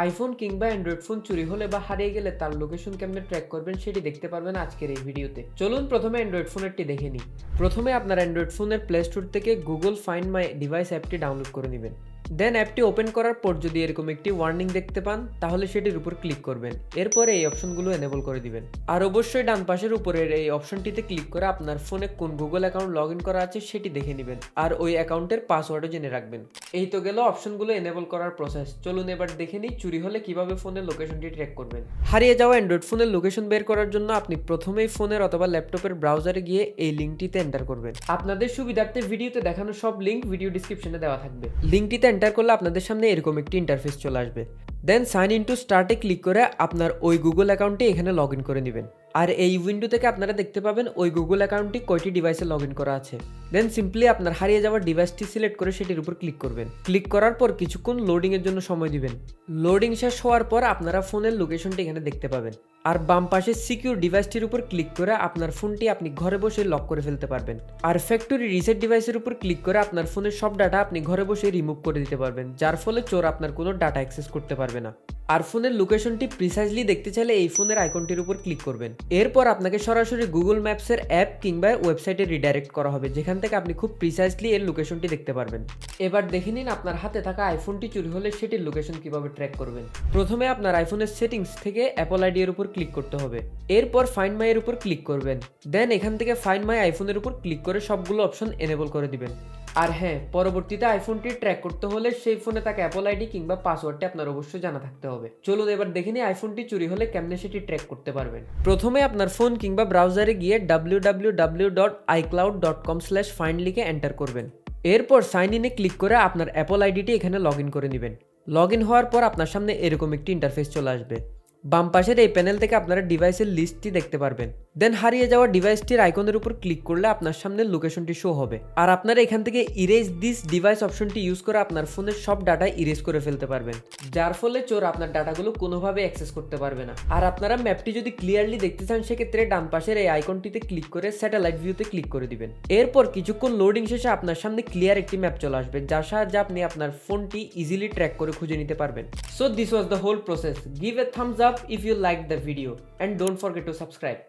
IPhone কিংবা Android phone চুরি হলে বা হারিয়ে গেলে তার লোকেশন কেমনে ট্র্যাক করবেন সেটি দেখতে পারবেন আজকের এই ভিডিওতে। চলুন প্রথমে অ্যান্ড্রয়েড ফোনেরটি দেখে নিই। প্রথমে আপনার অ্যান্ড্রয়েড ফোনের প্লে স্টোর থেকে গুগল ফাইন্ড মাই ডিভাইস অ্যাপটি ডাউনলোড করে নেবেন। দেন অ্যাপটি ওপেন করার পর যদি এরকম একটি ওয়ার্নিং দেখতে পান তাহলে সেটির উপর ক্লিক করবেন। এরপরে এই অপশনগুলো এনেবল করে দিবেন। আর অবশ্যই ডান পাশের উপরের এই অপশনটিতে ক্লিক করে আপনার ফোনে কোন গুগল অ্যাকাউন্ট লগ ইন করা আছে সেটি দেখে নেবেন, আর ওই অ্যাকাউন্টের পাসওয়ার্ডও জেনে রাখবেন। এই তো গেল অপশনগুলো এনেবল করার প্রসেস। চলুন এবার দেখে নিই চুরি হলে কিভাবে ফোনের লোকেশনটি ট্র্যাক করবেন। হারিয়ে যাওয়া অ্যান্ড্রয়েড ফোনের লোকেশন বের করার জন্য আপনি প্রথমেই ফোনের অথবা ল্যাপটপের ব্রাউজারে গিয়ে এই লিঙ্কটিতে এন্টার করবেন। আপনাদের সুবিধার্থে ভিডিওতে দেখানো সব লিঙ্ক ভিডিও ডিসক্রিপশনে দেওয়া থাকবে। লিঙ্কটিতে এন্টার করলে আপনাদের সামনে এরকম একটি ইন্টারফেস চলে আসবে। দেন সাইন ইন টু স্টার্টে ক্লিক করে আপনার ওই গুগল অ্যাকাউন্টটি এখানে লগ ইন করে নেবেন। আর এই উইন্ডো থেকে আপনারা দেখতে পাবেন ওই গুগল অ্যাকাউন্টটি কয়টি ডিভাইসে লগ ইন করা আছে। দেন সিম্পলি আপনার হারিয়ে যাওয়া ডিভাইসটি সিলেক্ট করে সেটির উপর ক্লিক করবেন। ক্লিক করার পর কিছুক্ষণ লোডিং এর জন্য সময় দিবেন। লোডিং শেষ হওয়ার পর আপনারা ফোনের লোকেশনটি এখানে দেখতে পাবেন। আর বাম পাশে সিকিউর ডিভাইসটির উপর ক্লিক করে আপনার ফোনটি আপনি ঘরে বসে লক করে ফেলতে পারবেন। আর ফ্যাক্টরি রিসেট ডিভাইসের উপর ক্লিক করে আপনার ফোনের সব ডাটা আপনি ঘরে বসে রিমুভ করে দিতে পারবেন, যার ফলে চোর আপনার কোনো ডাটা অ্যাক্সেস করতে পারবে না। আর ফোনের লোকেশনটি প্রিসাইজলি দেখতে চাইলে এই ফোনের আইকনটির উপর ক্লিক করবেন। এরপর আপনাকে সরাসরি গুগল ম্যাপসের অ্যাপ কিংবা ওয়েবসাইটে রিডাইরেক্ট করা হবে, যেখান থেকে আপনি খুব প্রিসাইজলি এর লোকেশনটি দেখতে পারবেন। এবার দেখে নিন আপনার হাতে থাকা আইফোনটি চুরি হলে সেটির লোকেশন কিভাবে ট্র্যাক করবেন। প্রথমে আপনার আইফোনের সেটিংস থেকে অ্যাপল আইডি এর উপর ক্লিক করতে হবে। এরপর ফাইন্ড মাই এর উপর ক্লিক করবেন। দেন এখান থেকে ফাইন্ড মাই আইফোনের উপর ক্লিক করে সবগুলো অপশন এনেবল করে দিবেন। আর হ্যাঁ, পরবর্তীতে আইফোনটি ট্র্যাক করতে হলে সেই ফোনে থাকা অ্যাপল আইডি কিংবা পাসওয়ার্ডটি আপনার অবশ্যই জানা থাকতে হবে। চলুন এবার দেখে নিই আইফোনটি চুরি হলে কেমনে সেটি ট্র্যাক করতে পারবেন। প্রথমে আপনার ফোন কিংবা ব্রাউজারে গিয়ে www.icloud.com/find লিখে এন্টার করবেন। এরপর সাইন ইনে ক্লিক করে আপনার অ্যাপল আইডিটি এখানে লগ ইন করে নেবেন। লগ ইন হওয়ার পর আপনার সামনে এরকম একটি ইন্টারফেস চলে আসবে। বাম পাশের এই প্যানেল থেকে আপনারা ডিভাইসের লিস্টটি দেখতে পারবেন। দেন হারিয়ে যাওয়া ডিভাইসটির আইকনের উপর ক্লিক করলে আপনার সামনে লোকেশনটি শো হবে। আর আপনারা এখান থেকে ইরেজ দিস ডিভাইস অপশনটি ইউজ করে আপনার ফোনের সব ডাটা ইরেজ করে ফেলতে পারবেন, যার ফলে চোর আপনার ডাটাগুলো কোনোভাবে অ্যাক্সেস করতে পারবে না। আর আপনারা ম্যাপটি যদি ক্লিয়ারলি দেখতে চান সেক্ষেত্রে ডান পাশের এই আইকনটিতে ক্লিক করে স্যাটেলাইট ভিউতে ক্লিক করে দিবেন। এরপর কিছুক্ষণ লোডিং শেষে আপনার সামনে ক্লিয়ার একটি ম্যাপ চলে আসবে, যার সাহায্যে আপনি আপনার ফোনটি ইজিলি ট্র্যাক করে খুঁজে নিতে পারবেন। So this was the whole process. Give a thumbs up if you liked the video and don't forget to subscribe.